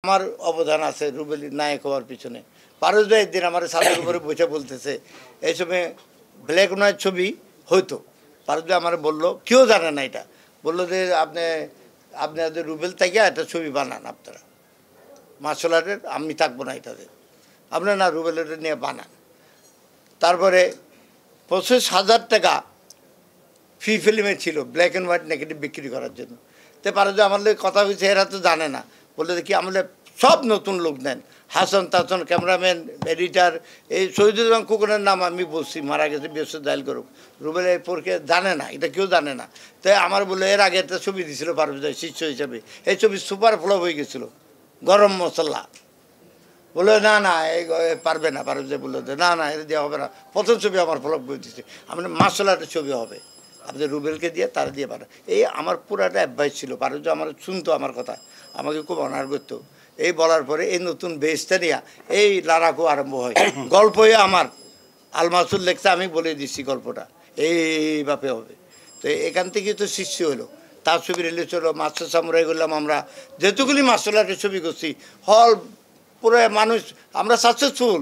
আমার অবদান আছে রুবেলির নায়ক হওয়ার পিছনে। পারস ভাই একদিন আমার ছাদের উপরে বসে বলতেছে এই সময় ব্ল্যাক অ্যান্ড হোয়াইট ছবি হইতো। পারস ভাই আমার বললো, কেউ জানে না এটা, বললো যে আপনাদের রুবেল থেকে একটা ছবি বানান আপনারা, মার্শাল আর্টের, আমি থাকবো না এটাতে, আপনারা না রুবেলের নিয়ে বানান। তারপরে 25,000 টাকা ফি ফিল্মে ছিল ব্ল্যাক অ্যান্ড হোয়াইট নেগেটিভ বিক্রি করার জন্য। তো পারস ভাই আমার কথা হয়েছে, এরা তো জানে না, বললে দেখি আমাদের সব নতুন লোক নেন, হাসান তাসন ক্যামেরাম্যান, এডিটার, এই শহীদুল কুকুরের নাম আমি বলছি, মারা গেছে ব্যস্ত দায়ল করুক, রুবেল এরপরকে জানে না, এটা কেউ জানে না। তাই আমার বললো এর আগে একটা ছবি দিয়েছিল পারভেজ ভাই শিষ্য হিসাবে, এই ছবি সুপার ফ্লপ হয়ে গেছিলো, গরম মশলা। বললো না না এই পারবে না, পারভেজ ভাই বললো না না এটা দেওয়া হবে না, প্রথম ছবি আমার ফ্লপ করে দিচ্ছে, আমার মার্শাল আর্টের ছবি হবে, আপনি রুবেলকে দিয়ে তারা দিয়ে পারে। এই আমার পুরাটা অ্যাডভাইস ছিল, পারভেজ আমার শুনতো আমার কথা, আমাকে খুব অনার করতো। এই বলার পরে এই নতুন বেসটা নিয়ে এই লারাকু আরম্ভ হয়। গল্পই আমার আলমাসুল লেখতে আমি বলে দিচ্ছি গল্পটা এইভাবে হবে। তো এখান থেকে তো সৃষ্টি হলো, তার ছবি রিলিজ হলো, মাস্টার সামুরাই করলাম আমরা, যেহেতুগুলি মার্শাল আর্টের ছবি করছি, হল পুরো মানুষ, আমরা সাকসেসফুল।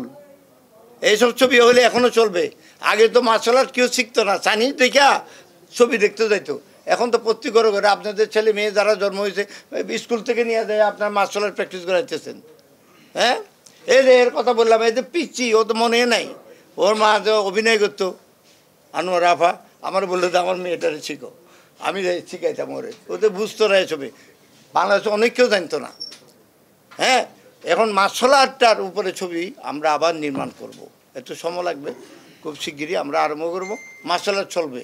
এইসব ছবি হলে এখনও চলবে। আগে তো মার্শাল আর্ট কেউ শিখতো না, চাইনিজ দেখা ছবি দেখতে যাইতো, এখন তো প্রত্যেক ঘরে ঘরে আপনাদের ছেলে মেয়ে যারা জন্ম হয়েছে স্কুল থেকে নিয়ে যায় আপনার মার্শাল আর্ট প্র্যাকটিস করাইতেছেন। হ্যাঁ, এই যে এর কথা বললাম, এই যে পিচ্ছি, ও তো মনে নাই, ওর মা তো অভিনয় করতো আনোয়ার আফা, আমার বললো যে আমার মেয়েটারে শিখো, আমি শিখাইতাম ওরে, ও তো বুঝতো না এসবে, বাংলাদেশে অনেক কেউ জানতো না। হ্যাঁ, এখন মার্শাল আর্টটার উপরে ছবি আমরা আবার নির্মাণ করব, একটু সময় লাগবে, খুব শিগগিরই আমরা আরম্ভ করবো, মার্শাল আর্ট চলবে।